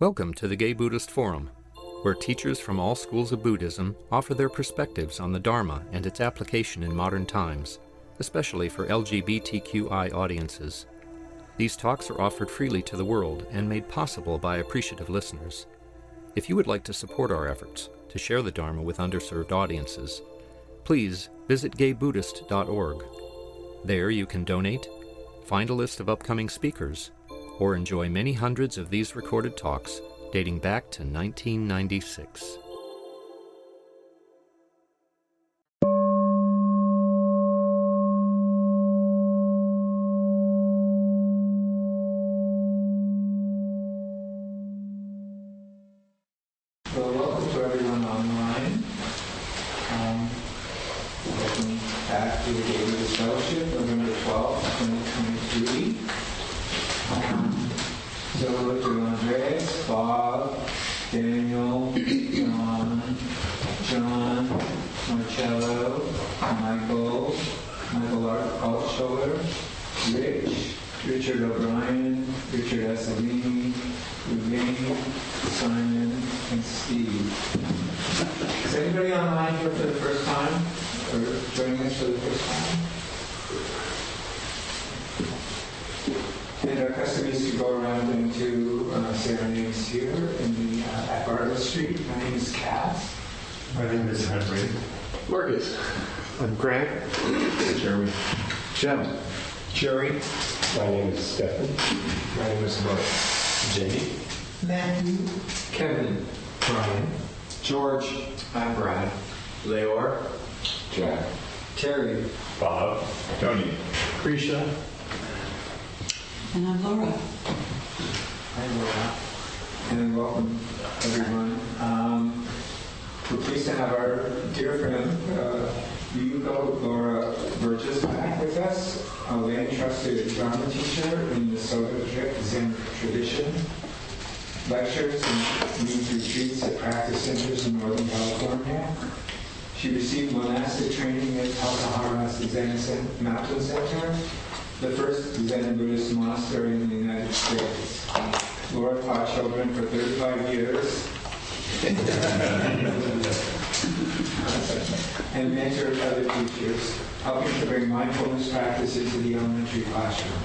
Welcome to the Gay Buddhist Forum, where teachers from all schools of Buddhism offer their perspectives on the Dharma and its application in modern times, especially for LGBTQI audiences. These talks are offered freely to the world and made possible by appreciative listeners. If you would like to support our efforts to share the Dharma with underserved audiences, please visit gaybuddhist.org. There you can donate, find a list of upcoming speakers, or enjoy many hundreds of these recorded talks dating back to 1996. Well, welcome to everyone online. Welcome back to the Gay Buddhist Fellowship, November 12th, 2023. So to Andreas, Bob, Daniel, John, Marcello, Michael Altschuler, Richard O'Brien, Richard Esselini, Elaine, Simon, and Steve. Is anybody online here for the first time? Or joining us for the first time? And our custom is to go around and to say our names here at Bartlett Street. My name is Cass. My name is Henry. Marcus. I'm Grant. Jeremy. Jim. Jerry. My name is Stephen. My name is Mark. Jamie. Matthew. Kevin. Brian. George. I'm Brad. Leor. Jack. Terry. Bob. Tony. Krisha. And I'm Laura. Hi, Laura. And welcome, everyone. We're pleased to have our dear friend, Ryuko Laura Burges, back with us, a lay-entrusted dharma teacher in the Soto Zen tradition, lectures and leads retreats at practice centers in Northern California. She received monastic training at Tassajara Zen Mountain Center, the first Zen Buddhist Monastery in the United States. Laura taught children for 35 years and mentored other teachers, helping to bring mindfulness practice into the elementary classroom.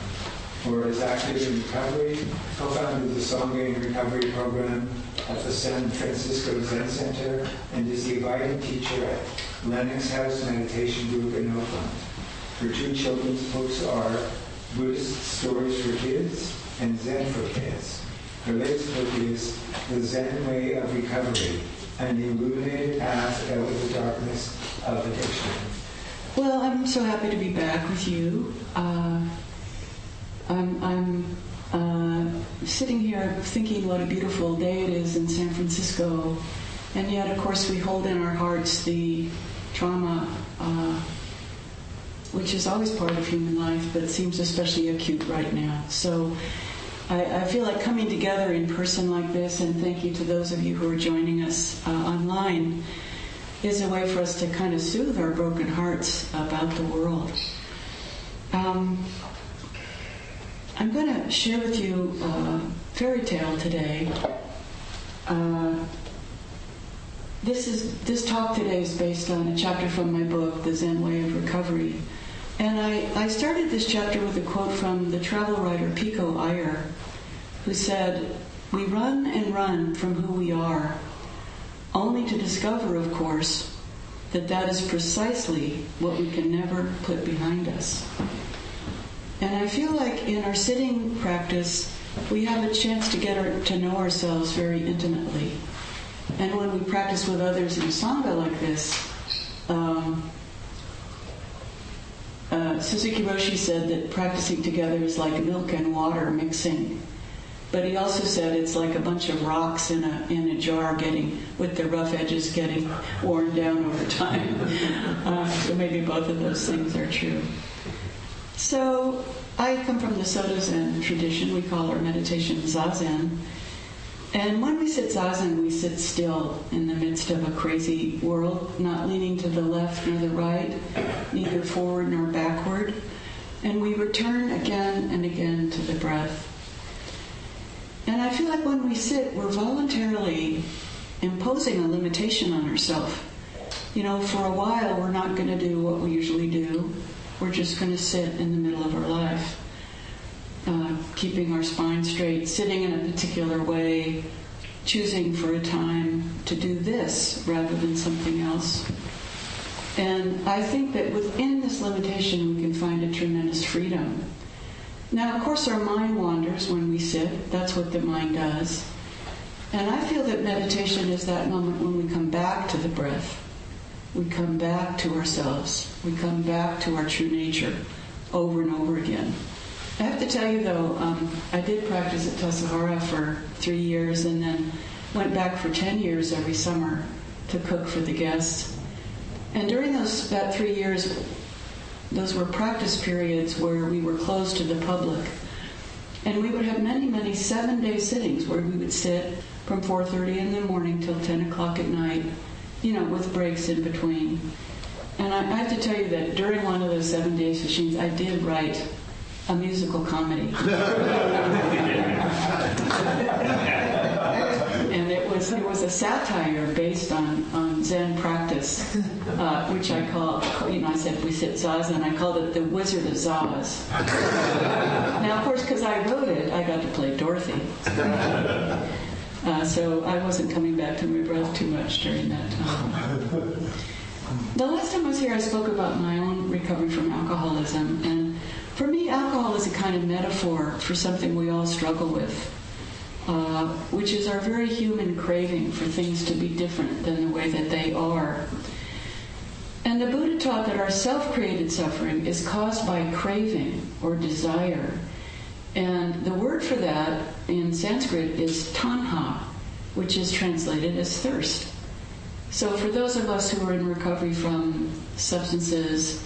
Laura is active in recovery, co-founded the Sangha in Recovery program at the San Francisco Zen Center, and is the invited teacher at Lennox House Meditation Group in Oakland. Her two children's books are Buddhist Stories for Kids and Zen for Kids. Her latest book is The Zen Way of Recovery, an illuminated path out of the darkness of addiction. Well, I'm so happy to be back with you. I'm sitting here thinking what a beautiful day it is in San Francisco, and yet, of course, we hold in our hearts the trauma which is always part of human life, but seems especially acute right now. So I feel like coming together in person like this, and thank you to those of you who are joining us online, is a way for us to kind of soothe our broken hearts about the world. I'm going to share with you a fairy tale today. This talk today is based on a chapter from my book, The Zen Way of Recovery. And I started this chapter with a quote from the travel writer Pico Iyer, who said, "We run and run from who we are, only to discover, of course, that is precisely what we can never put behind us." And I feel like in our sitting practice, we have a chance to get to know ourselves very intimately. And when we practice with others in Sangha like this, Suzuki Roshi said that practicing together is like milk and water mixing. But he also said it's like a bunch of rocks in a jar with the rough edges getting worn down over time. So maybe both of those things are true. So I come from the Soto Zen tradition. We call our meditation Zazen. And when we sit Zazen, we sit still in the midst of a crazy world, not leaning to the left nor the right, neither forward nor backward. And we return again and again to the breath. And I feel like when we sit, we're voluntarily imposing a limitation on ourselves. You know, for a while, we're not going to do what we usually do. We're just going to sit in the middle of our life, keeping our spine straight, sitting in a particular way, choosing for a time to do this rather than something else. And I think that within this limitation, we can find a tremendous freedom. Now, of course, our mind wanders when we sit. That's what the mind does. And I feel that meditation is that moment when we come back to the breath. We come back to ourselves. We come back to our true nature over and over again. I have to tell you, though, I did practice at Tassajara for 3 years and then went back for 10 years every summer to cook for the guests. And during that 3 years, those were practice periods where we were closed to the public. And we would have many, many 7-day sittings where we would sit from 4:30 in the morning till 10 o'clock at night, you know, with breaks in between. And I have to tell you that during one of those 7-day sessions, I did write a musical comedy. And it was a satire based on Zen practice, which I call, you know, I said we sit Zazen, I called it The Wizard of Zaz. Now, of course, because I wrote it, I got to play Dorothy. So I wasn't coming back to my breath too much during that time. The last time I was here, I spoke about my own recovery from alcoholism. And for me, alcohol is a kind of metaphor for something we all struggle with, which is our very human craving for things to be different than the way that they are. And the Buddha taught that our self-created suffering is caused by craving or desire. And the word for that in Sanskrit is tanha, which is translated as thirst. So for those of us who are in recovery from substances,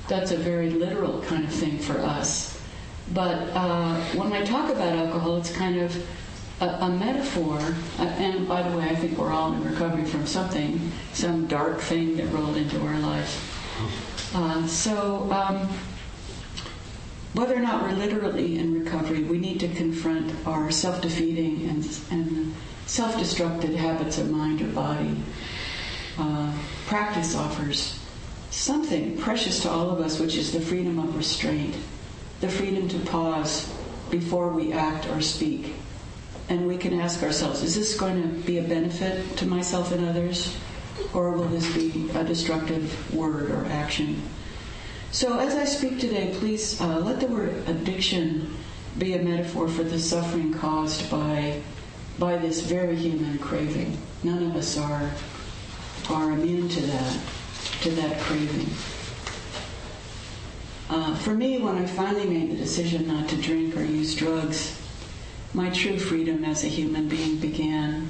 that's a very literal kind of thing for us. But when I talk about alcohol, it's kind of a metaphor. And by the way, I think we're all in recovery from something, some dark thing that rolled into our life. Whether or not we're literally in recovery, we need to confront our self-defeating and self-destructive habits of mind or body. Practice offers something precious to all of us, which is the freedom of restraint, the freedom to pause before we act or speak. And we can ask ourselves, is this going to be a benefit to myself and others, or will this be a destructive word or action? So as I speak today, please let the word addiction be a metaphor for the suffering caused by this very human craving. None of us are immune to that craving. For me, when I finally made the decision not to drink or use drugs, my true freedom as a human being began.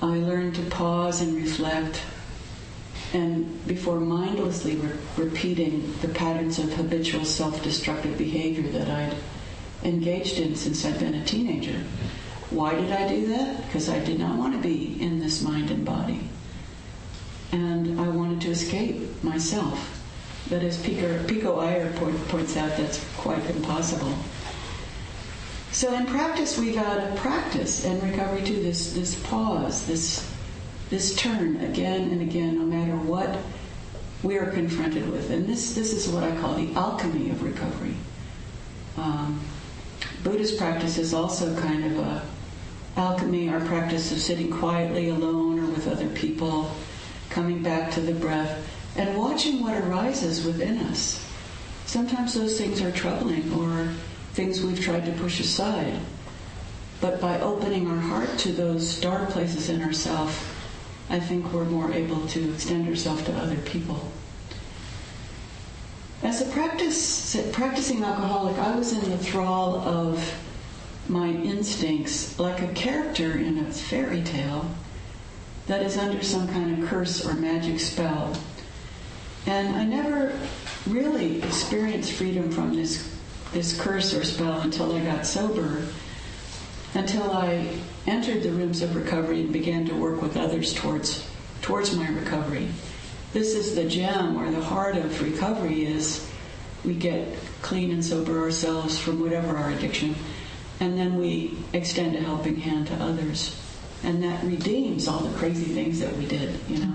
I learned to pause and reflect, and before mindlessly repeating the patterns of habitual self-destructive behavior that I'd engaged in since I'd been a teenager. Why did I do that? Because I did not want to be in this mind and body. And I wanted to escape myself. But as Pico Iyer points out, that's quite impossible. So in practice, we got to practice and recovery to this pause, this turn again and again, no matter what we are confronted with. And this is what I call the alchemy of recovery. Buddhist practice is also kind of a alchemy, our practice of sitting quietly alone or with other people, coming back to the breath, and watching what arises within us. Sometimes those things are troubling or things we've tried to push aside. But by opening our heart to those dark places in ourselves, I think we're more able to extend ourselves to other people. As a practicing alcoholic, I was in the thrall of my instincts, like a character in a fairy tale that is under some kind of curse or magic spell. And I never really experienced freedom from this curse or spell until I got sober, until I entered the rooms of recovery and began to work with others towards my recovery. This is the gem or the heart of recovery, is we get clean and sober ourselves from whatever our addiction, and then we extend a helping hand to others. And that redeems all the crazy things that we did, you know.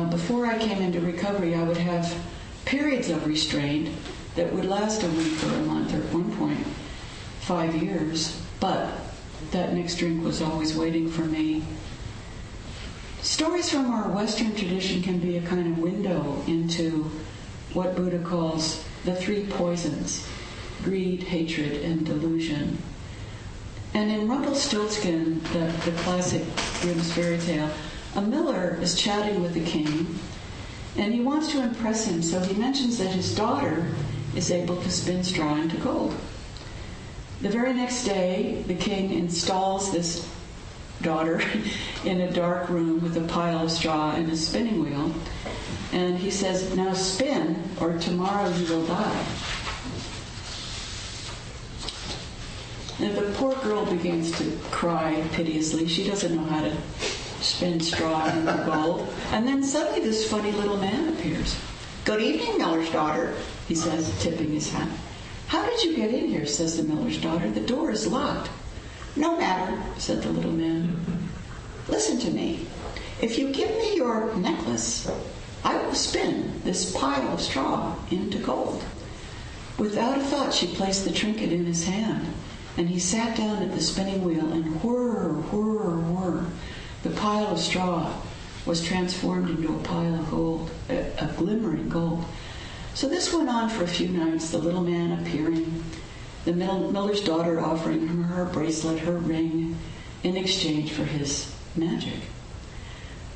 Before I came into recovery, I would have periods of restraint that would last a week or a month, or at one point, 5 years. But that next drink was always waiting for me. Stories from our Western tradition can be a kind of window into what Buddha calls the three poisons: greed, hatred, and delusion. And in Rumplestiltskin, the classic Grimm's fairy tale, a miller is chatting with the king, and he wants to impress him, so he mentions that his daughter is able to spin straw into gold. The very next day, the king installs this daughter in a dark room with a pile of straw and a spinning wheel, and he says, "Now spin, or tomorrow you will die." And the poor girl begins to cry piteously. She doesn't know how to spin straw into gold. And then suddenly this funny little man appears. "Good evening, miller's daughter," he says, tipping his hat. "How did you get in here?" says the miller's daughter. "The door is locked." "No matter," said the little man. "Listen to me. If you give me your necklace, I will spin this pile of straw into gold." Without a thought, she placed the trinket in his hand, and he sat down at the spinning wheel, and whir, whir, whir, the pile of straw was transformed into a pile of gold, a glimmering gold. So this went on for a few nights, the little man appearing, the miller's daughter offering him her bracelet, her ring, in exchange for his magic.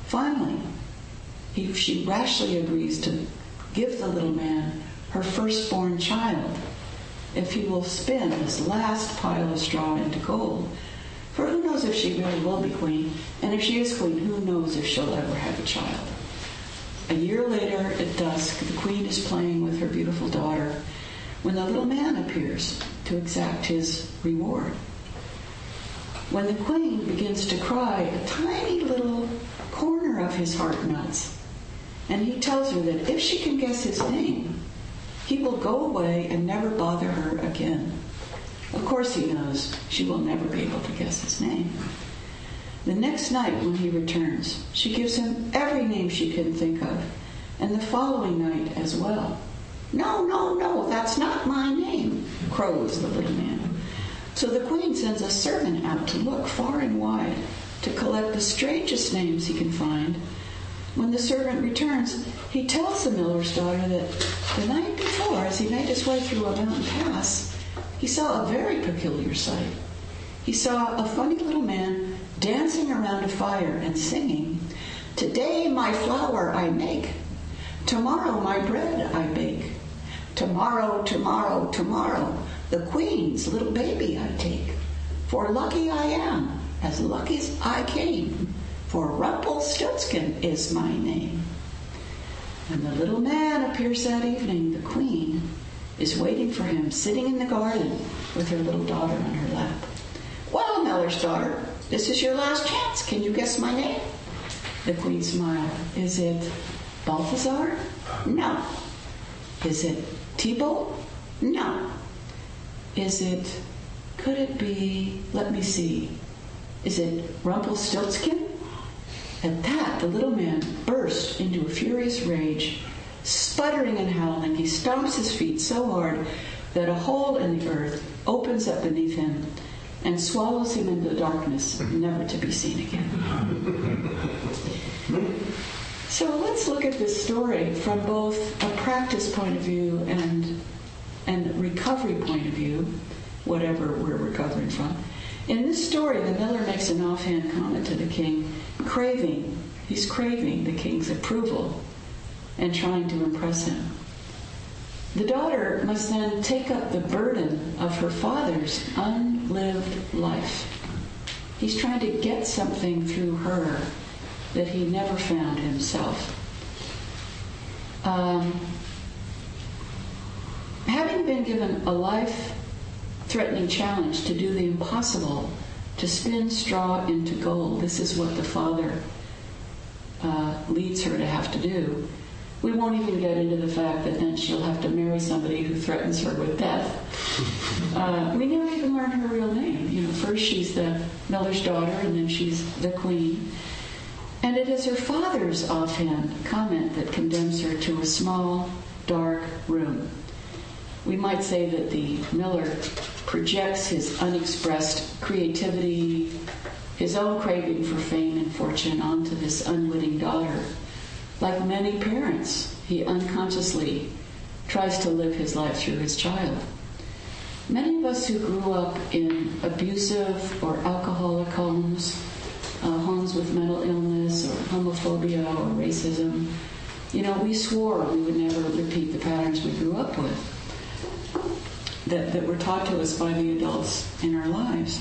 Finally, she rashly agrees to give the little man her firstborn child if he will spin this last pile of straw into gold. For who knows if she really will be queen, and if she is queen, who knows if she'll ever have a child. A year later, at dusk, the queen is playing with her beautiful daughter when the little man appears to exact his reward. When the queen begins to cry, a tiny little corner of his heart melts, and he tells her that if she can guess his name, he will go away and never bother her again. Of course he knows she will never be able to guess his name. The next night when he returns, she gives him every name she can think of, and the following night as well. "No, no, no, that's not my name," crows the little man. So the queen sends a servant out to look far and wide to collect the strangest names he can find. When the servant returns, he tells the miller's daughter that the night before, as he made his way through a mountain pass, he saw a very peculiar sight. He saw a funny little man dancing around a fire and singing, "Today my flour I make, tomorrow my bread I bake, tomorrow, tomorrow, tomorrow, the queen's little baby I take. For lucky I am, as lucky as I came, for Rumplestiltskin is my name." When the little man appears that evening, the queen is waiting for him, sitting in the garden with her little daughter on her lap. "Well, miller's daughter, this is your last chance. Can you guess my name?" The queen smiled. "Is it Balthazar?" "No." "Is it Thibault?" "No." Could it be, let me see, is it Rumpelstiltskin? At that, the little man burst into a furious rage. Sputtering and howling, he stomps his feet so hard that a hole in the earth opens up beneath him and swallows him into the darkness, never to be seen again. So let's look at this story from both a practice point of view and recovery point of view, whatever we're recovering from. In this story, the miller makes an offhand comment to the king, craving. He's craving the king's approval and trying to impress him. The daughter must then take up the burden of her father's unlived life. He's trying to get something through her that he never found himself. Having been given a life-threatening challenge to do the impossible, to spin straw into gold, this is what the father leads her to have to do. We won't even get into the fact that then she'll have to marry somebody who threatens her with death. We never even learn her real name. First she's the miller's daughter, and then she's the queen. And it is her father's offhand comment that condemns her to a small, dark room. We might say that the miller projects his unexpressed creativity, his own craving for fame and fortune onto this unwitting daughter. Like many parents, he unconsciously tries to live his life through his child. Many of us who grew up in abusive or alcoholic homes, homes with mental illness or homophobia or racism, we swore we would never repeat the patterns we grew up with that were taught to us by the adults in our lives.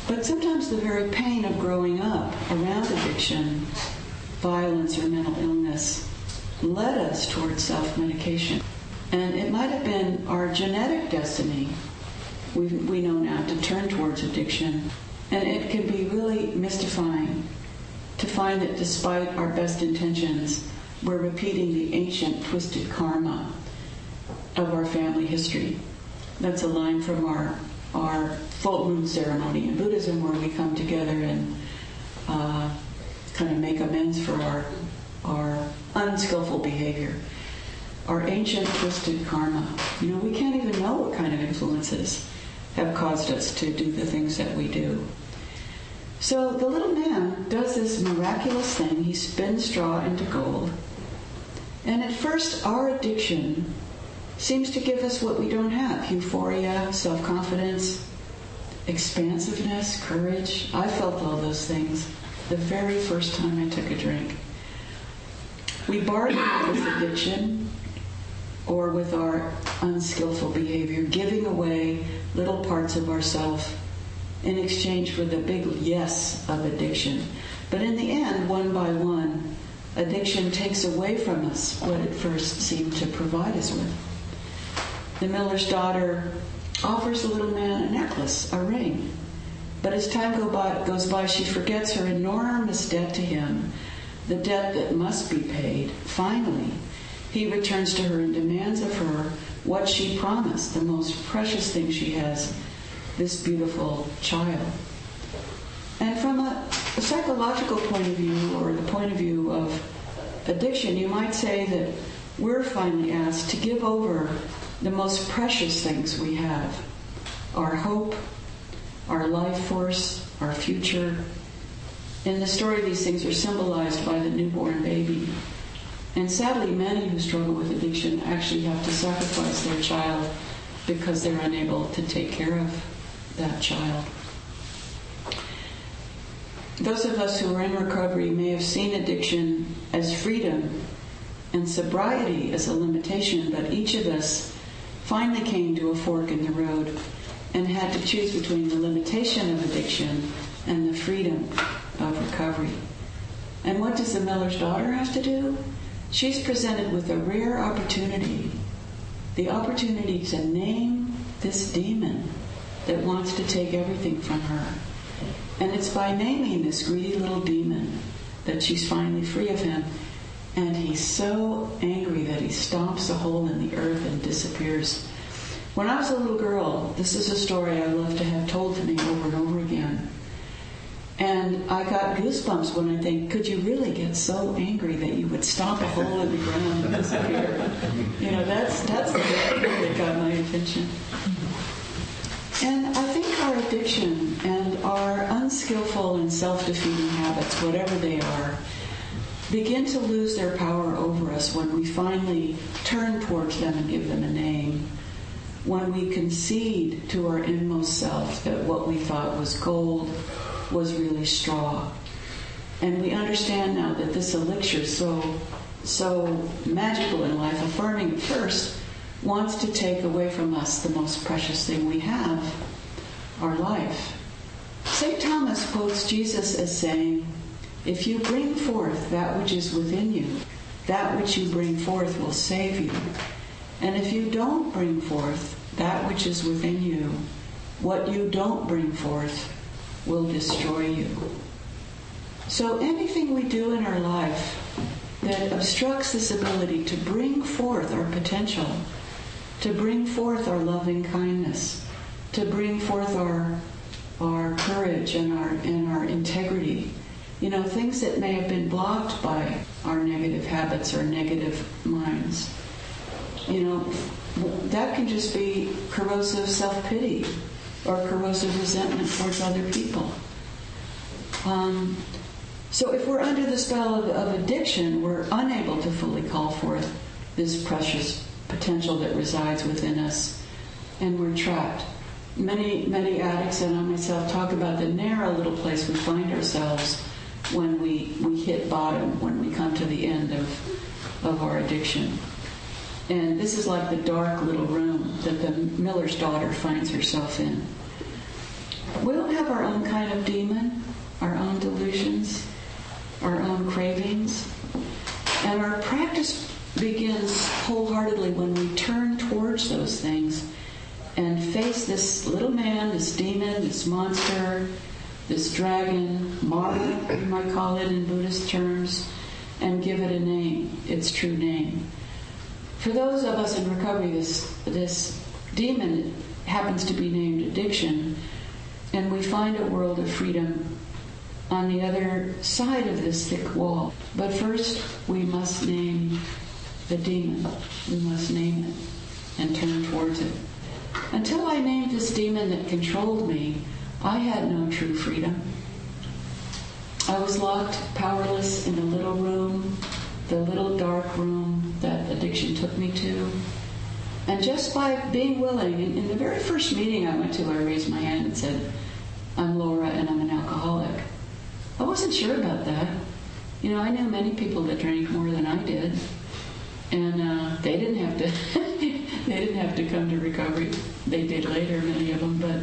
But sometimes the very pain of growing up around addiction, violence, or mental illness led us towards self-medication. And it might have been our genetic destiny, we know now, to turn towards addiction. And it can be really mystifying to find that despite our best intentions, we're repeating the ancient twisted karma of our family history. That's a line from our full moon ceremony in Buddhism, where we come together and kind of make amends for our unskillful behavior. Our ancient twisted karma. We can't even know what kind of influences have caused us to do the things that we do. So the little man does this miraculous thing. He spins straw into gold. And at first, our addiction seems to give us what we don't have: euphoria, self-confidence, expansiveness, courage. I felt all those things the very first time I took a drink. We bargain with addiction or with our unskillful behavior, giving away little parts of ourselves in exchange for the big yes of addiction. But in the end, one by one, addiction takes away from us what it first seemed to provide us with. The miller's daughter offers the little man a necklace, a ring. But as time goes by, she forgets her enormous debt to him, the debt that must be paid. Finally, he returns to her and demands of her what she promised, the most precious thing she has, this beautiful child. And from a psychological point of view, or the point of view of addiction, you might say that we're finally asked to give over the most precious things we have: our hope, our life force, our future. In the story, these things are symbolized by the newborn baby. And sadly, many who struggle with addiction actually have to sacrifice their child because they're unable to take care of that child. Those of us who are in recovery may have seen addiction as freedom and sobriety as a limitation, but each of us finally came to a fork in the road and had to choose between the limitation of addiction and the freedom of recovery. And what does the miller's daughter have to do? She's presented with a rare opportunity, the opportunity to name this demon that wants to take everything from her. And it's by naming this greedy little demon that she's finally free of him. And he's so angry that he stomps a hole in the earth and disappears. When I was a little girl, this is a story I love to have told to me over and over again. And I got goosebumps when I think, could you really get so angry that you would stomp a hole in the ground and disappear? That's the thing that got my attention. And I think our addiction and our unskillful and self-defeating habits, whatever they are, begin to lose their power over us when we finally turn towards them and give them a name. When we concede to our inmost self that what we thought was gold was really straw. And we understand now that this elixir, so magical in life, affirming at first, wants to take away from us the most precious thing we have, our life. St. Thomas quotes Jesus as saying, "If you bring forth that which is within you, that which you bring forth will save you. And if you don't bring forth that which is within you, what you don't bring forth will destroy you." So anything we do in our life that obstructs this ability to bring forth our potential, to bring forth our loving kindness, to bring forth our courage and our integrity. You know, things that may have been blocked by our negative habits or negative minds. You know, that can just be corrosive self-pity or corrosive resentment towards other people. So if we're under the spell of addiction, we're unable to fully call forth this precious potential that resides within us, and we're trapped. Many addicts, and I myself, talk about the narrow little place we find ourselves when we hit bottom, when we come to the end of our addiction. And this is like the dark little room that the miller's daughter finds herself in. We don't have our own kind of demon, our own delusions, our own cravings. And our practice begins wholeheartedly when we turn towards those things and face this little man, this demon, this monster, this dragon, Mara, you might call it in Buddhist terms, and give it a name, its true name. For those of us in recovery, this demon happens to be named addiction, and we find a world of freedom on the other side of this thick wall. But first, we must name the demon. We must name it and turn towards it. Until I named this demon that controlled me, I had no true freedom. I was locked, powerless in a little room, the little dark room that addiction took me to. And just by being willing, in the very first meeting I went to, I raised my hand and said, "I'm Laura and I'm an alcoholic." I wasn't sure about that. You know, I knew many people that drank more than I did, and they didn't have to. They didn't have to come to recovery. They did later, many of them. But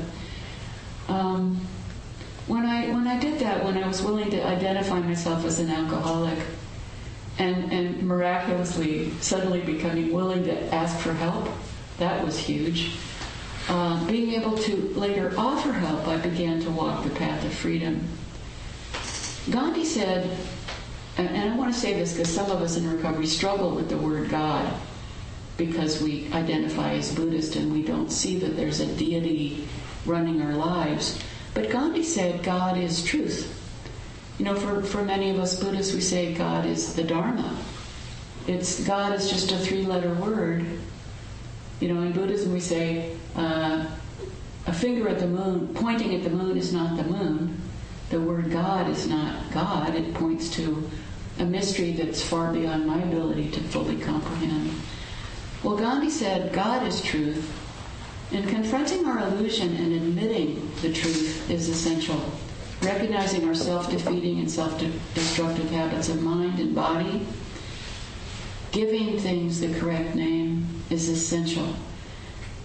when I did that, when I was willing to identify myself as an alcoholic, and miraculously suddenly becoming willing to ask for help, that was huge. Being able to later offer help, I began to walk the path of freedom. Gandhi said, and I want to say this because some of us in recovery struggle with the word God because we identify as Buddhist and we don't see that there's a deity running our lives. But Gandhi said God is truth. You know, for many of us Buddhists, we say God is the dharma. God is just a three-letter word. You know, in Buddhism we say a finger at the moon, pointing at the moon is not the moon. The word God is not God. It points to a mystery that's far beyond my ability to fully comprehend. Well, Gandhi said God is truth, and confronting our illusion and admitting the truth is essential. Recognizing our self-defeating and self-destructive habits of mind and body, giving things the correct name is essential.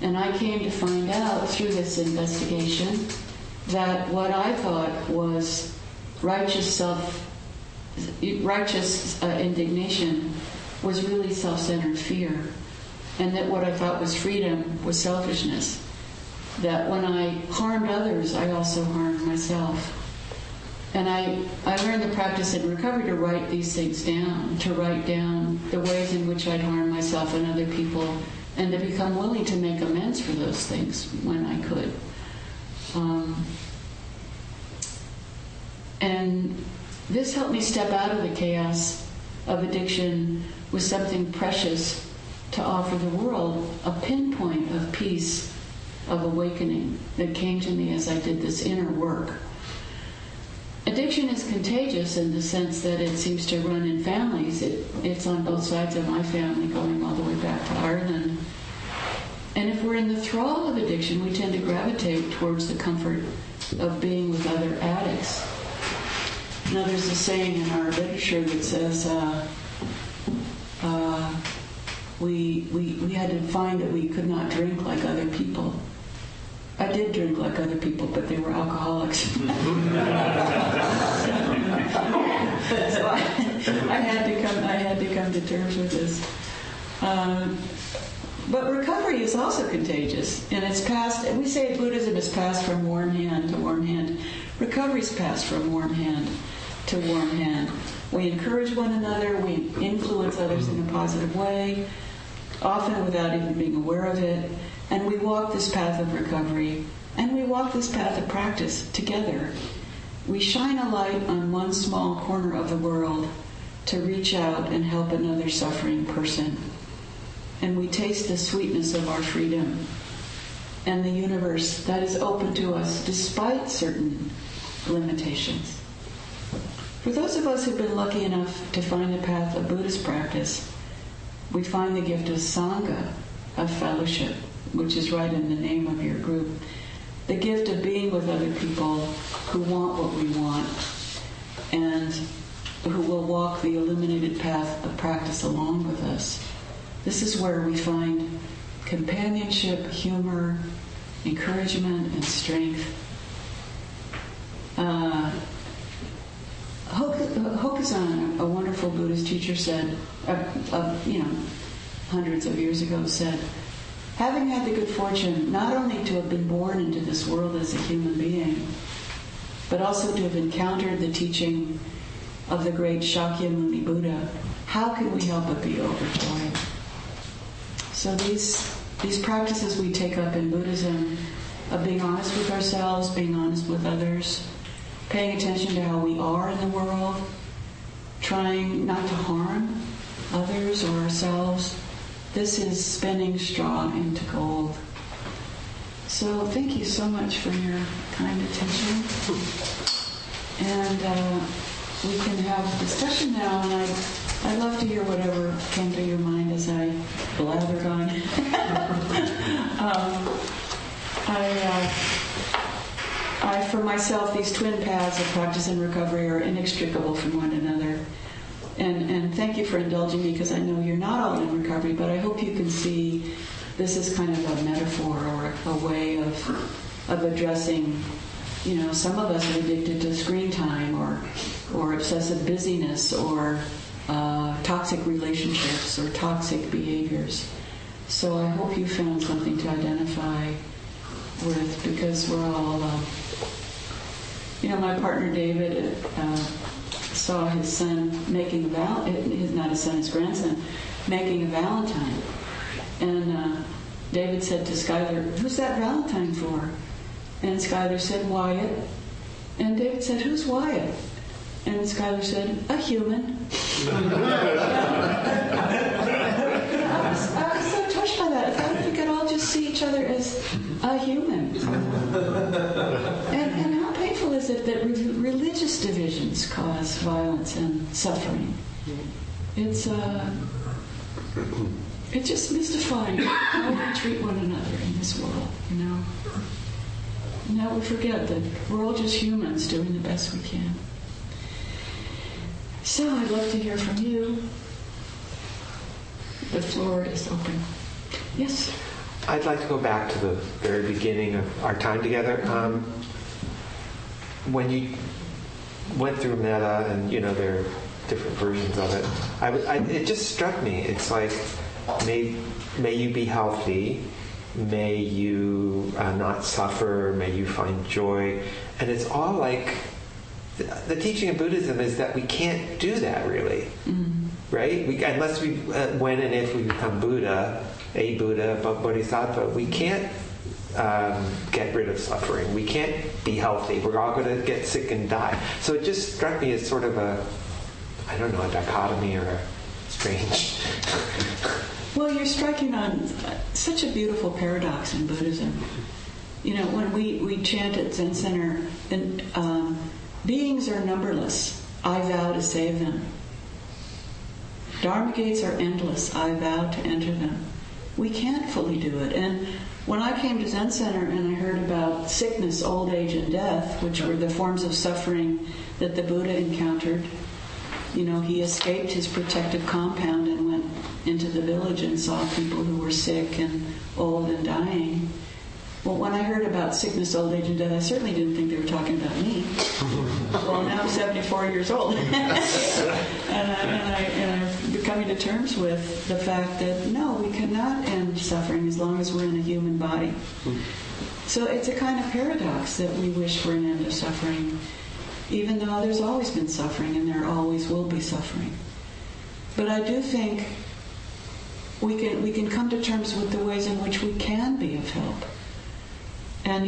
And I came to find out through this investigation that what I thought was righteous indignation was really self-centered fear, and that what I thought was freedom was selfishness. That when I harmed others, I also harmed myself. And I learned the practice in recovery to write these things down, to write down the ways in which I'd harmed myself and other people, and to become willing to make amends for those things when I could. And this helped me step out of the chaos of addiction with something precious to offer the world, a pinpoint of peace, of awakening that came to me as I did this inner work. Addiction is contagious in the sense that it seems to run in families. It's on both sides of my family, going all the way back to Ireland. And if we're in the thrall of addiction, we tend to gravitate towards the comfort of being with other addicts. Now, there's a saying in our literature that says we had to find that we could not drink like other people. I did drink like other people, but they were alcoholics. So I had to come to terms with this. But recovery is also contagious, and it's passed. We say Buddhism is passed from warm hand to warm hand. Recovery's passed from warm hand to warm hand. We encourage one another, we influence others in a positive way, often without even being aware of it, and we walk this path of recovery, and we walk this path of practice together. We shine a light on one small corner of the world to reach out and help another suffering person. And we taste the sweetness of our freedom and the universe that is open to us despite certain limitations. For those of us who've been lucky enough to find the path of Buddhist practice, we find the gift of Sangha, of fellowship, which is right in the name of your group. The gift of being with other people who want what we want and who will walk the illuminated path of practice along with us. This is where we find companionship, humor, encouragement, and strength. Hokusai, a wonderful Buddhist teacher, said, hundreds of years ago, said, having had the good fortune not only to have been born into this world as a human being, but also to have encountered the teaching of the great Shakyamuni Buddha, how can we help but be overjoyed? So these practices we take up in Buddhism of being honest with ourselves, being honest with others, paying attention to how we are in the world, trying not to harm others or ourselves, this is spinning straw into gold. So thank you so much for your kind attention. And we can have discussion now, and I'd love to hear whatever came to your mind as I blathered on. I, for myself, these twin paths of practice and recovery are inextricable from one another. And thank you for indulging me, because I know you're not all in recovery, but I hope you can see this is kind of a metaphor or a way of addressing, some of us are addicted to screen time or obsessive busyness or toxic relationships or toxic behaviors. So I hope you found something to identify with, because we're all, my partner David saw his son making not his son, his grandson, making a Valentine. And David said to Skylar, who's that Valentine for? And Skylar said, Wyatt. And David said, who's Wyatt? And Skylar said, a human. I was so touched by that. I thought if we could all just see each other as a human. And how painful is it that religious divisions cause violence and suffering? It's just mystifying how we treat one another in this world, Now we forget that we're all just humans doing the best we can. So I'd love to hear from you. The floor is open. Yes? I'd like to go back to the very beginning of our time together. When you went through metta, and there are different versions of it, it just struck me. It's like, may you be healthy, may you not suffer, may you find joy. And it's all like, the teaching of Buddhism is that we can't do that really, right? Unless we, when and if we become Buddha, a Bodhisattva, we can't get rid of suffering. We can't be healthy. We're all going to get sick and die. So it just struck me as sort of a dichotomy or a strange... Well, you're striking on such a beautiful paradox in Buddhism. When we chant at Zen Center, and beings are numberless. I vow to save them. Dharma gates are endless. I vow to enter them. We can't fully do it. And when I came to Zen Center and I heard about sickness, old age, and death, which were the forms of suffering that the Buddha encountered, he escaped his protective compound and went into the village and saw people who were sick and old and dying. Well, when I heard about sickness, old age, and death, I certainly didn't think they were talking about me. Well, now I'm 74 years old. and I'm coming to terms with the fact that, no, we cannot end suffering as long as we're in a human body. So it's a kind of paradox that we wish for an end of suffering. even though there's always been suffering and there always will be suffering. But I do think we can come to terms with the ways in which we can be of help. And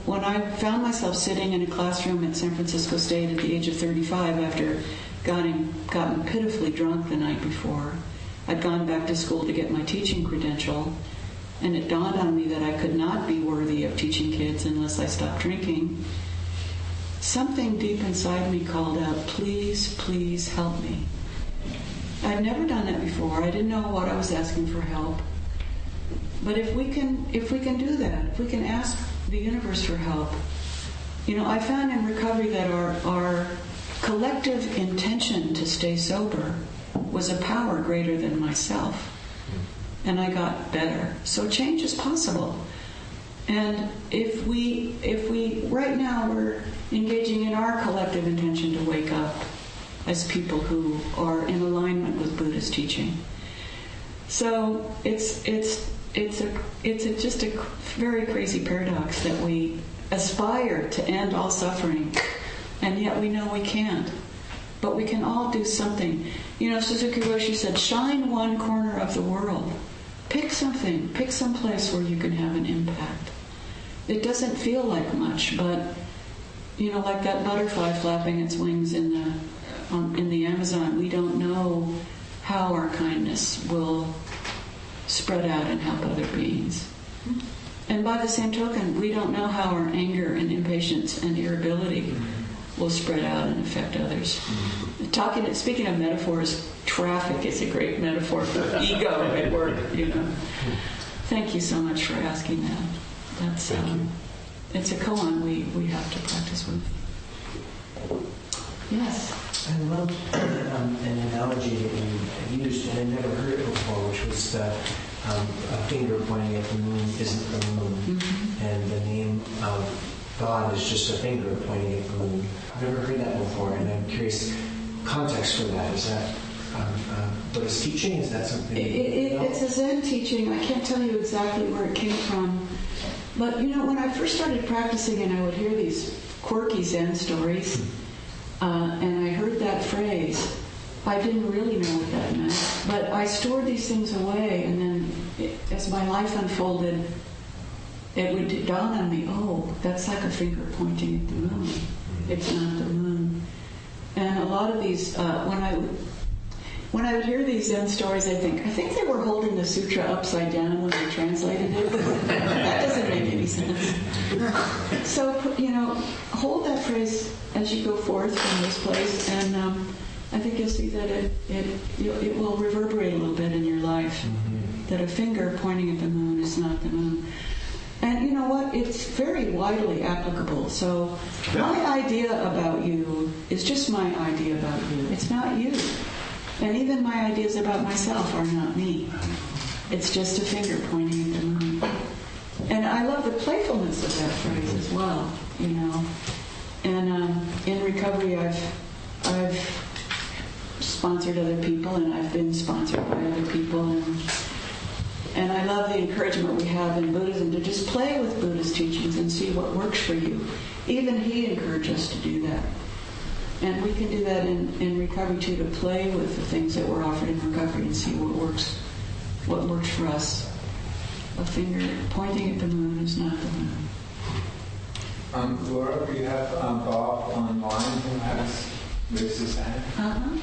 when I found myself sitting in a classroom at San Francisco State at the age of 35 after gotten pitifully drunk the night before, I'd gone back to school to get my teaching credential, and it dawned on me that I could not be worthy of teaching kids unless I stopped drinking. Something deep inside me called out, "Please, please help me." I'd never done that before. I didn't know what I was asking for help. But if we can do that, if we can ask the universe for help, I found in recovery that our collective intention to stay sober was a power greater than myself. And I got better. So change is possible. And if we right now we're engaging in our collective intention to wake up as people who are in alignment with Buddhist teaching. So it's just a very crazy paradox that we aspire to end all suffering, and yet we know we can't. But we can all do something. Suzuki Roshi said, shine one corner of the world. Pick something. Pick some place where you can have an impact. It doesn't feel like much, but, like that butterfly flapping its wings in the Amazon, we don't know how our kindness will spread out and help other beings. And by the same token, we don't know how our anger and impatience and irritability will spread out and affect others. Speaking of metaphors, traffic is a great metaphor for ego at work. Thank you so much for asking that. That's it's a koan we have to practice with. Yes. I love an analogy that you used, and I'd never heard it before, which was a finger pointing at the moon isn't the moon, and the name of God is just a finger pointing at the moon. I've never heard that before, and I'm curious, context for that, is that Buddhist teaching? Is that something? It's a Zen teaching. I can't tell you exactly where it came from, but when I first started practicing and I would hear these quirky Zen stories, and I heard that phrase, I didn't really know what that meant, but I stored these things away, and then as my life unfolded, it would dawn on me, oh, that's like a finger pointing at the moon. It's not the moon. And a lot of these, when I would hear these Zen stories, I think they were holding the sutra upside down when they translated it. That doesn't make any sense. So, hold that phrase as you go forth from this place, and I think you'll see that it will reverberate a little bit in your life. That a finger pointing at the moon is not the moon. And you know what? It's very widely applicable. So my idea about you is just my idea about you. It's not you. And even my ideas about myself are not me. It's just a finger pointing at the moon. And I love the playfulness of that phrase as well, And in recovery, I've sponsored other people, and I've been sponsored by other people, and I love the encouragement we have in Buddhism to just play with Buddhist teachings and see what works for you. Even he encouraged us to do that. And we can do that in recovery too, to play with the things that were offered in recovery and see what works for us. A finger pointing at the moon is not the moon. Laura, we have Bob online who has raised his hand.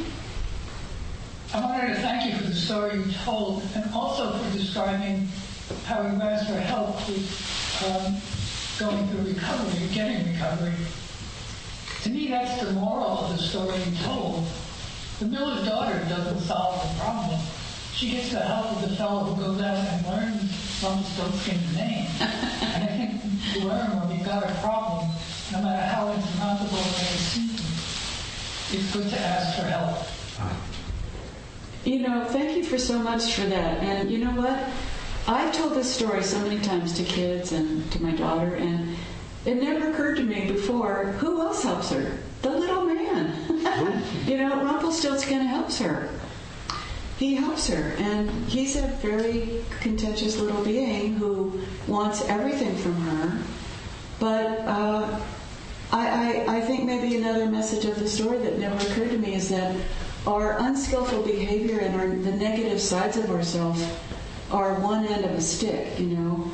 I wanted to thank you for the story you told, and also for describing how you asked for help with going through recovery, getting recovery. To me, that's the moral of the story you told. The miller's daughter doesn't solve the problem. She gets the help of the fellow who goes out and learns Rumplestiltskin's name. And I think to learn when you've got a problem, no matter how insurmountable it may seem, it's good to ask for help. Thank you for so much for that. And you know what? I've told this story so many times to kids and to my daughter, and it never occurred to me before, who else helps her? The little man. Rumplestiltskin helps her. He helps her, and he's a very contentious little being who wants everything from her. But I think maybe another the story that never occurred to me is that our unskillful behavior and the negative sides of ourselves are one end of a stick, you know.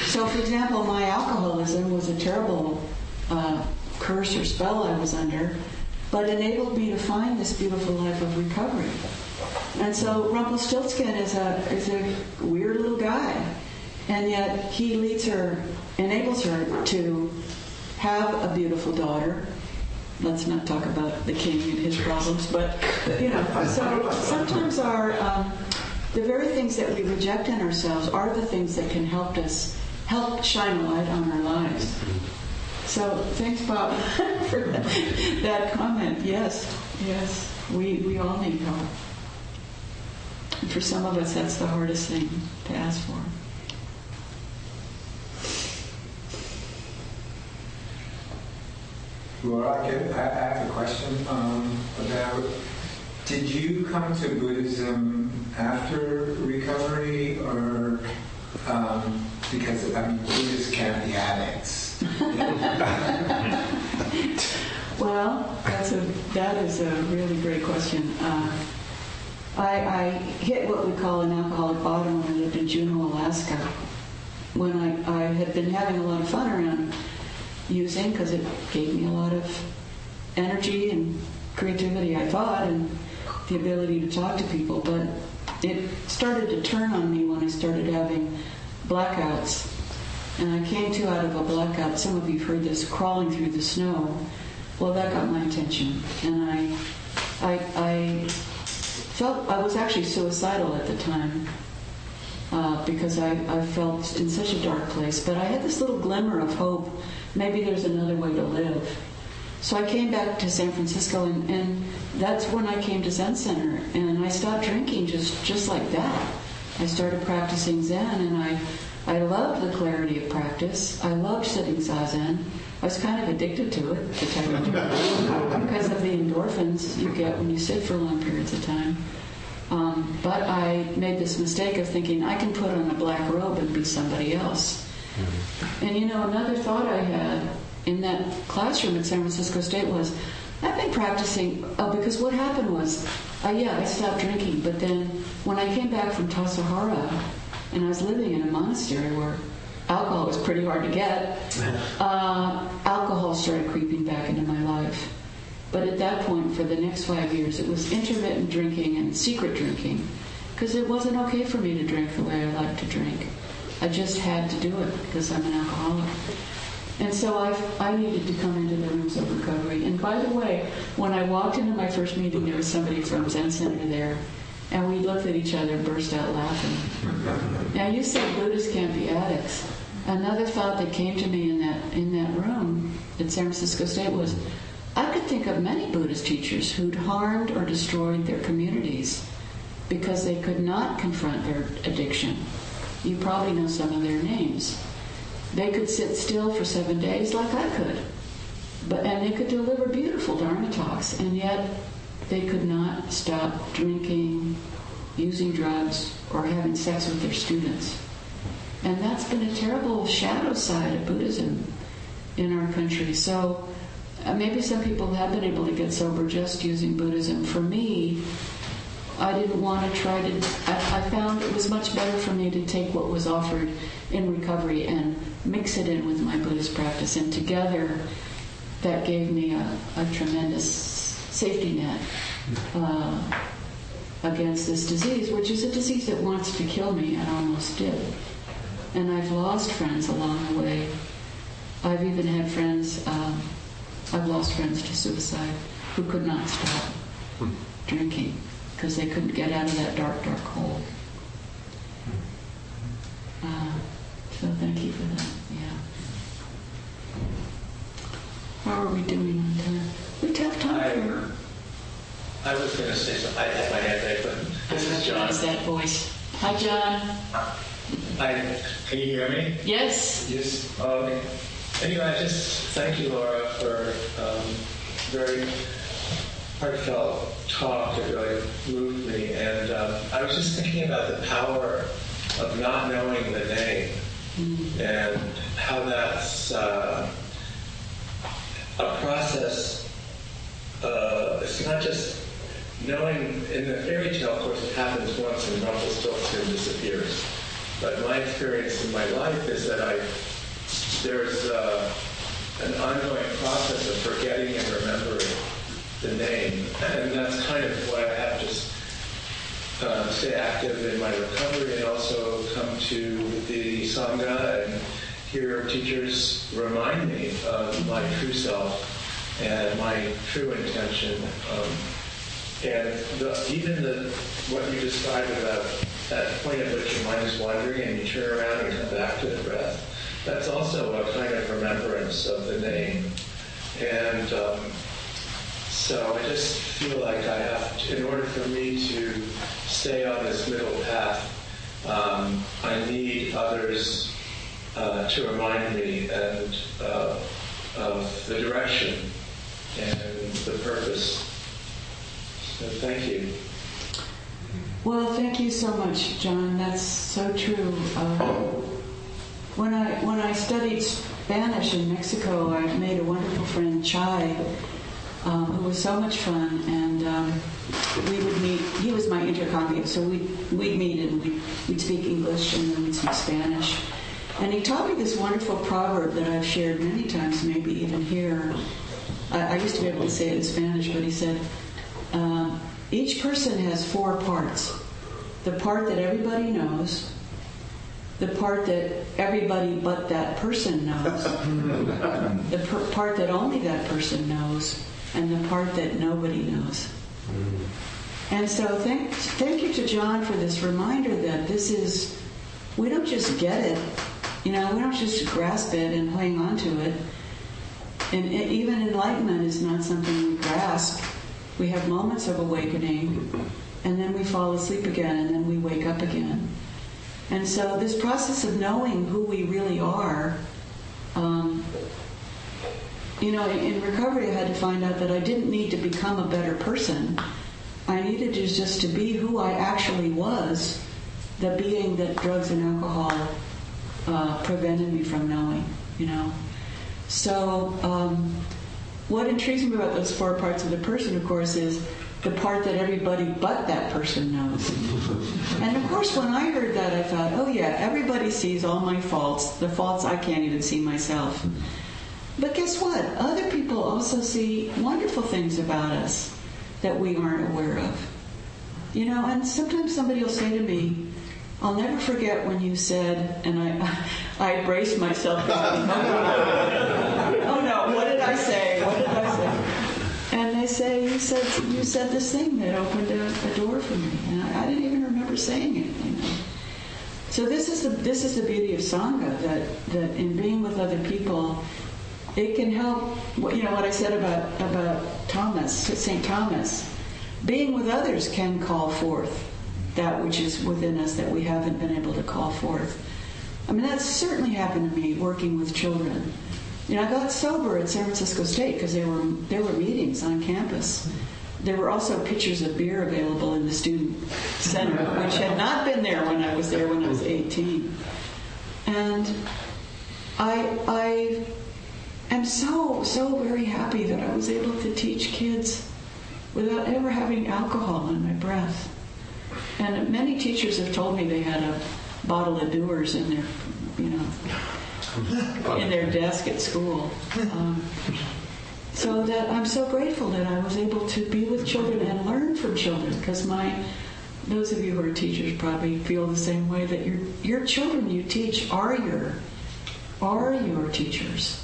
So, for example, my alcoholism was a terrible curse or spell I was under, but enabled me to find this beautiful life of recovery. And so Rumplestiltskin is a weird little guy, and yet he enables her to have a beautiful daughter. Let's not talk about the king and his problems, but, you know, so sometimes the very things that we reject in ourselves are the things that can help shine a light on our lives. So thanks, Bob, for that comment. Yes, we all need help. And for some of us, that's the hardest thing to ask for. Laura, I have a question about, did you come to Buddhism after recovery, or because, Buddhists can't be addicts? Well, that is a really great question. I hit what we call an alcoholic bottom when I lived in Juneau, Alaska, when I had been having a lot of fun around using, because it gave me a lot of energy and creativity, I thought, and the ability to talk to people. But it started to turn on me when I started having blackouts. And I came to out of a blackout, some of you have heard this, crawling through the snow. Well, that got my attention. And I felt I was actually suicidal at the time, because I felt in such a dark place. But I had this little glimmer of hope. Maybe there's another way to live. So I came back to San Francisco, and that's when I came to Zen Center. And I stopped drinking just like that. I started practicing Zen, and I loved the clarity of practice. I loved sitting Zazen. I was kind of addicted to it, to tell you the truth, because of the endorphins you get when you sit for long periods of time. But I made this mistake of thinking I can put on a black robe and be somebody else. And you know, another thought I had in that classroom at San Francisco State was, I've been practicing, because what happened was, I stopped drinking, but then when I came back from Tassajara, and I was living in a monastery where alcohol was pretty hard to get, alcohol started creeping back into my life. But at that point, for the next 5 years, it was intermittent drinking and secret drinking, because it wasn't okay for me to drink the way I like to drink. I just had to do it because I'm an alcoholic. And so I needed to come into the rooms of recovery. And by the way, when I walked into my first meeting, there was somebody from Zen Center there, and we looked at each other and burst out laughing. Now, you said Buddhists can't be addicts. Another thought that came to me in that room at San Francisco State was, I could think of many Buddhist teachers who'd harmed or destroyed their communities because they could not confront their addiction. You probably know some of their names. They could sit still for 7 days like I could, and they could deliver beautiful dharma talks, and yet they could not stop drinking, using drugs, or having sex with their students. And that's been a terrible shadow side of Buddhism in our country. So maybe some people have been able to get sober just using Buddhism. For me, I didn't want to try to, I found it was much better for me to take what was offered in recovery and mix it in with my Buddhist practice. And together, that gave me a tremendous safety net against this disease, which is a disease that wants to kill me and almost did. And I've lost friends along the way. I've even had friends, I've lost friends to suicide who could not stop drinking because they couldn't get out of that dark, dark hole. So thank you for that. Yeah. How are we doing on time? We have time for... I was going to say something. I had my hand there, but this is John. It's that voice. Hi, John. Can you hear me? Yes. Yes. Anyway, I just thank you, Laura, for very heartfelt talk that really moved me. And I was just thinking about the power of not knowing the name and how that's a process it's not just knowing, in the fairy tale, of course, it happens once and Rumplestiltskin disappears. But my experience in my life is that there's an ongoing process of forgetting and remembering the name. And that's kind of why I have to stay active in my recovery and also come to the Sangha and hear teachers remind me of my true self and my true intention. What you described about that point at which your mind is wandering and you turn around and come back to the breath, that's also a kind of remembrance of the name. And so I just feel like I have to, in order for me to stay on this middle path, I need others to remind me and of the direction and the purpose. So thank you. Well, thank you so much, John. That's so true. When I studied Spanish in Mexico, I made a wonderful friend, Chai, who was so much fun, and we would meet. He was my intercambio, so we'd meet and we'd speak English and then we'd speak Spanish. And he taught me this wonderful proverb that I've shared many times, maybe even here. I used to be able to say it in Spanish, but he said, each person has 4 parts. The part that everybody knows, the part that everybody but that person knows, the part that only that person knows, and the part that nobody knows. And so thank you to John for this reminder that we don't just get it, we don't just grasp it and hang on to it. And even enlightenment is not something we grasp. We have moments of awakening, and then we fall asleep again, and then we wake up again. And so this process of knowing who we really are, in recovery I had to find out that I didn't need to become a better person. I needed just to be who I actually was, the being that drugs and alcohol prevented me from knowing, So what intrigues me about those 4 parts of the person, of course, is the part that everybody but that person knows. And of course, when I heard that, I thought, oh yeah, everybody sees all my faults, the faults I can't even see myself. But guess what? Other people also see wonderful things about us that we aren't aware of. And sometimes somebody will say to me, I'll never forget when you said, and I braced myself. Oh no, what did I say? What did I say? And they say, you said this thing that opened a door for me. And I didn't even remember saying it, So this is the beauty of Sangha, that in being with other people, it can help, what I said about Thomas, St. Thomas. Being with others can call forth that which is within us that we haven't been able to call forth. I mean, that's certainly happened to me working with children. I got sober at San Francisco State because there were meetings on campus. There were also pitchers of beer available in the student center, which had not been there when I was 18. And I am so very happy that I was able to teach kids without ever having alcohol in my breath. And many teachers have told me they had a bottle of Dewar's in their, in their desk at school. So that I'm so grateful that I was able to be with children and learn from children, because those of you who are teachers probably feel the same way, that your children you teach are your teachers,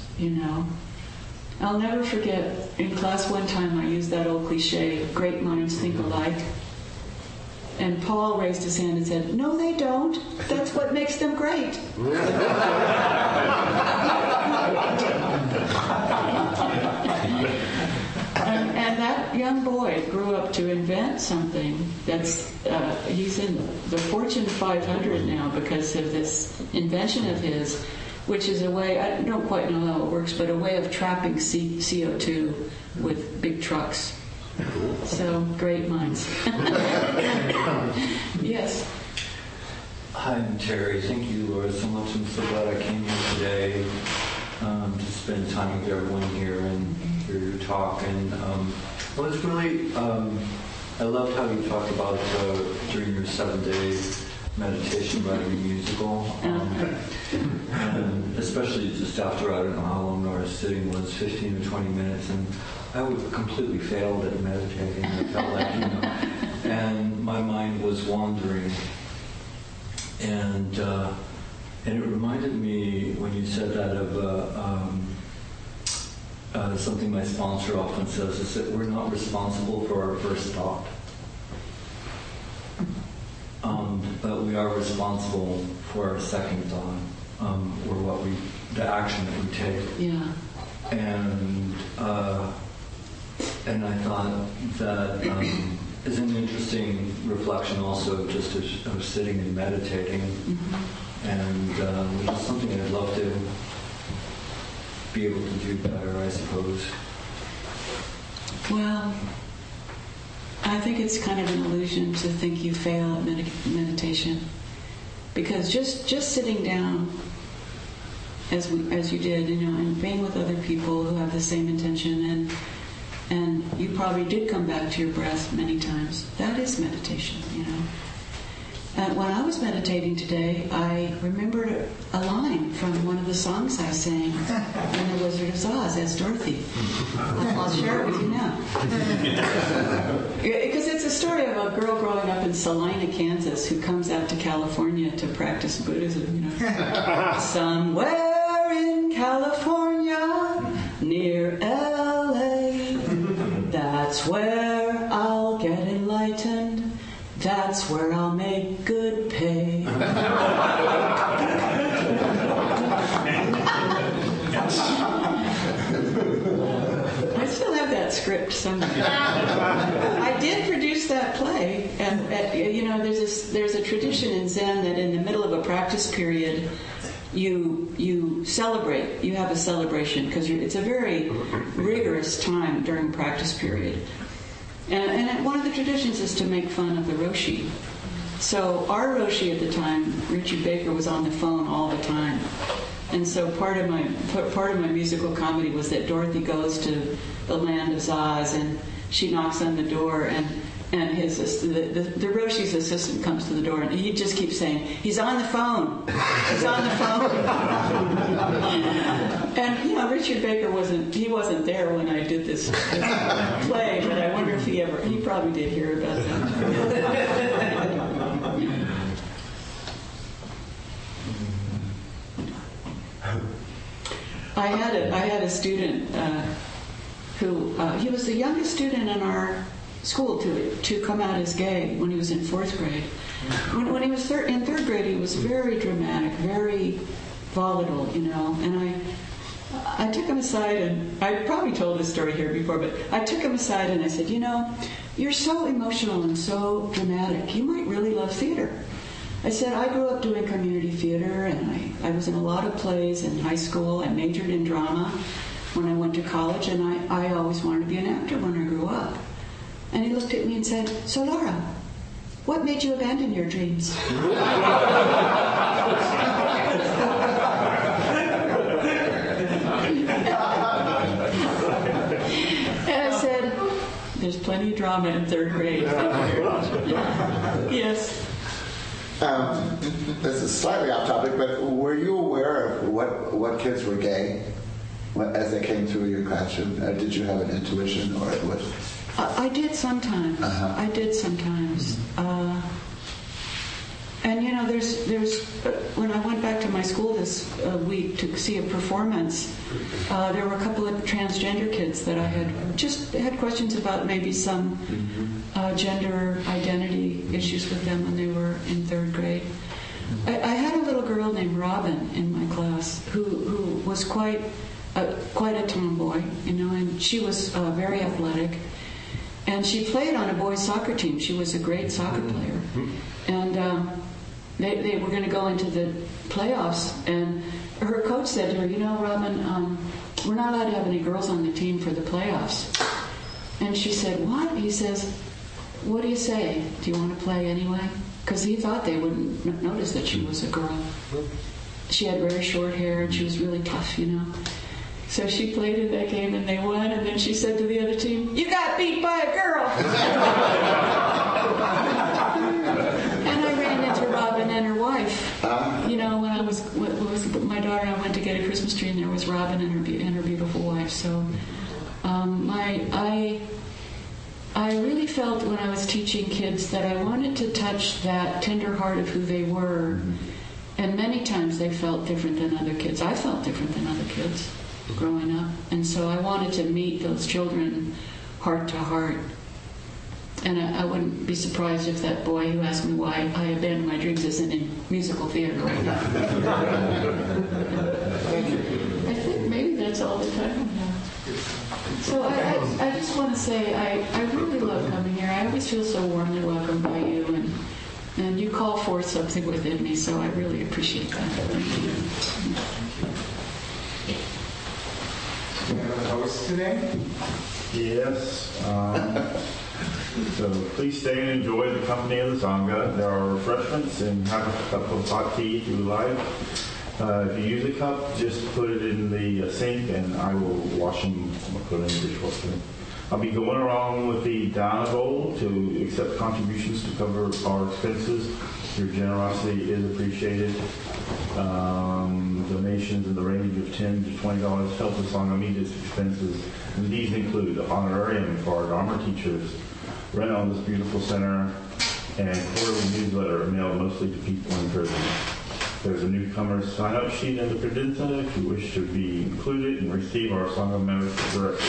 I'll never forget, in class one time I used that old cliche, great minds think alike. And Paul raised his hand and said, no, they don't. That's what makes them great. And that young boy grew up to invent something that's, he's in the Fortune 500 now because of this invention of his, which is a way, I don't quite know how it works, but a way of trapping CO2 with big trucks. So, great minds. Yes. Hi, I'm Terry. Thank you, Laura, so much. I'm so glad I came here today to spend time with everyone here and hear your talk. And Well, it's really, I loved how you talked about during your 7-day meditation writing a musical. And especially just after, I don't know how long our sitting was, 15 or 20 minutes, and I would completely failed at meditating. I felt like, and my mind was wandering. And it reminded me, when you said that, of something my sponsor often says, is that we're not responsible for our first thought. But we are responsible for our second thought, or the action that we take. Yeah. And I thought that is an interesting reflection also just of sitting and meditating, and which is something I'd love to be able to do better, I suppose. Well, I think it's kind of an illusion to think you fail at meditation, because just sitting down, as you did, and being with other people who have the same intention, and you probably did come back to your breath many times. That is meditation, And when I was meditating today, I remembered a line from one of the songs I sang in The Wizard of Oz as Dorothy. I'll share it with you now. Because it's a story of a girl growing up in Salina, Kansas, who comes out to California to practice Buddhism. Somewhere in California, near LA, that's where I'll get enlightened. That's where I'll make good pay. I still have that script somewhere. I did produce that play, and there's a tradition in Zen that in the middle of a practice period, you celebrate. You have a celebration because it's a very rigorous time during practice period. And one of the traditions is to make fun of the Roshi. So our Roshi at the time, Richard Baker, was on the phone all the time. And so part of my musical comedy was that Dorothy goes to the land of Oz and she knocks on the door, and the Roshi's assistant comes to the door, and he just keeps saying, "He's on the phone. He's on the phone." And Richard Baker wasn't there when I did this play, but I wonder if he probably did hear about that. I had a student who he was the youngest student in our school to come out as gay when he was in 4th grade. When he was in 3rd grade, he was very dramatic, very volatile, And I took him aside, and I probably told this story here before, but I took him aside and I said, you're so emotional and so dramatic. You might really love theater. I said, I grew up doing community theater, and I was in a lot of plays in high school. I majored in drama when I went to college, and I always wanted to be an actor when I grew up. And he looked at me and said, "So Laura, what made you abandon your dreams?" And I said, "There's plenty of drama in 3rd grade." Yes. This is slightly off topic, but were you aware of what kids were gay as they came through your classroom? Did you have an intuition, or what? I did sometimes. I did sometimes. And there's when I went back to my school this week to see a performance, there were a couple of transgender kids that I had questions about, maybe some gender identity issues with them when they were in 3rd grade. I had a little girl named Robin in my class who was quite a tomboy, and she was very athletic. And she played on a boys' soccer team. She was a great soccer player. And they were going to go into the playoffs. And her coach said to her, Robin, we're not allowed to have any girls on the team for the playoffs. And she said, "What?" He says, "What do you say? Do you want to play anyway?" Because he thought they wouldn't notice that she was a girl. She had very short hair, and she was really tough, So she played in that game, and they won. And then she said to the other team, "You got beat by ministry, and there was Robin and her beautiful wife. So I really felt when I was teaching kids that I wanted to touch that tender heart of who they were. And many times they felt different than other kids. I felt different than other kids growing up. And so I wanted to meet those children heart to heart. And I wouldn't be surprised if that boy who asked me why I abandoned my dreams isn't in musical theater right now. I think maybe that's all the time we have. So I just want to say I really love coming here. I always feel so warmly welcomed by you, and you call forth something within me, so I really appreciate that. Thank you. Do you have a host today? Yes. So please stay and enjoy the company of the Sangha. There are refreshments and have a cup of hot tea if you would like. If you use a cup, just put it in the sink and I will wash them, put it in the dishwasher. I'll be going around with the dana bowl to accept contributions to cover our expenses. Your generosity is appreciated. Donations in the range of $10 to $20 help the Sangha meet its expenses. And these include the honorarium for our Dharma teachers, rent on this beautiful center, and quarterly newsletter mailed mostly to people in prison. There's a newcomer sign-up sheet in the credenza if you wish to be included and receive our Sangha membership directly.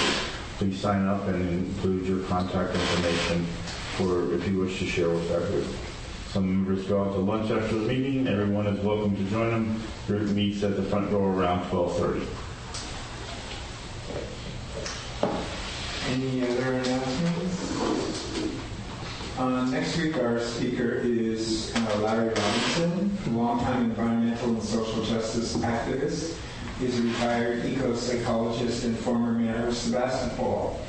Please sign up and include your contact information for if you wish to share with that group. Some members go out to lunch after the meeting. Everyone is welcome to join them. Group meets at the front door around 12:30. Any other announcements? Next week, our speaker is Larry Robinson, a longtime environmental and social justice activist. He's a retired eco-psychologist and former mayor of Sebastopol.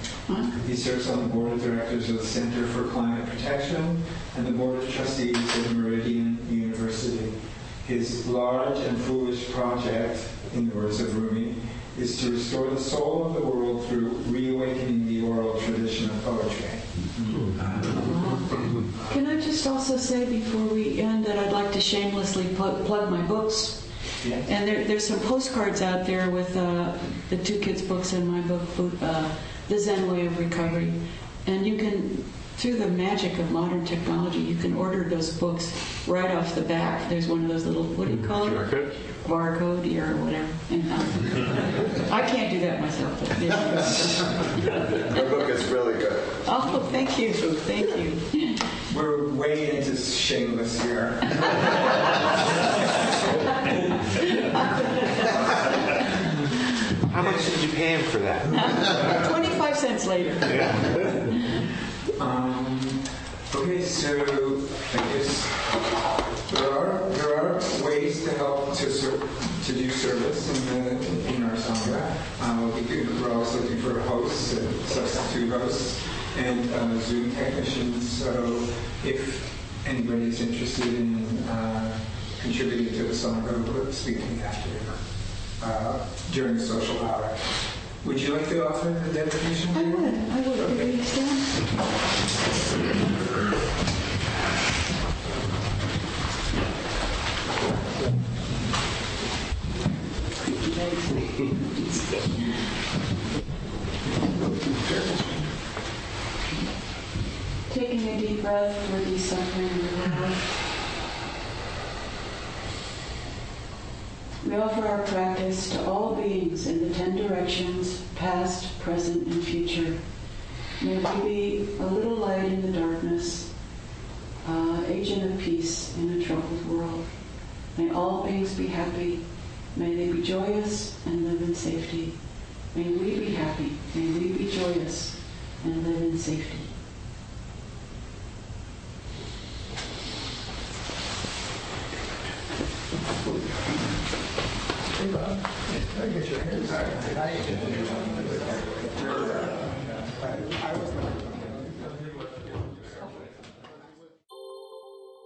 He serves on the board of directors of the Center for Climate Protection and the board of trustees of Meridian University. His large and foolish project, in the words of Rumi, is to restore the soul of the world through reawakening the oral tradition of poetry. Can I just also say before we end that I'd like to shamelessly plug my books? Yes. And there's some postcards out there with the two kids' books and my book, The Zen Way of Recovery. And you can, through the magic of modern technology, you can order those books right off the back. There's one of those little, what do you call it? Barcode or whatever. I can't do that myself. But The book is really good. Oh, thank you. Thank you. We're way into shameless here. How much did you pay him for that? 25 cents later. Okay, so I guess there are ways to help to do service in our Sangha. We're always looking for hosts and substitute hosts and Zoom technicians. So if anybody's interested in contributing to the Sangha, we'll speak to me after during the social hour. Would you like to offer the dedication? I would. Okay. Will you stand? Taking a deep breath for these suffering in the world. We offer our practice to all beings in the 10 directions, past, present, and future. May we be a little light in the darkness, agent of peace in a troubled world. May all beings be happy. May they be joyous and live in safety. May we be happy. May we be joyous and live in safety.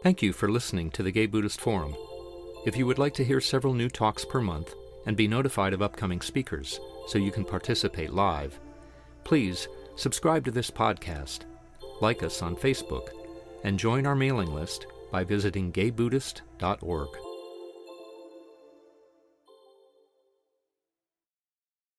Thank you for listening to the Gay Buddhist Forum. If you would like to hear several new talks per month and be notified of upcoming speakers so you can participate live, please subscribe to this podcast, like us on Facebook, and join our mailing list by visiting gaybuddhist.org.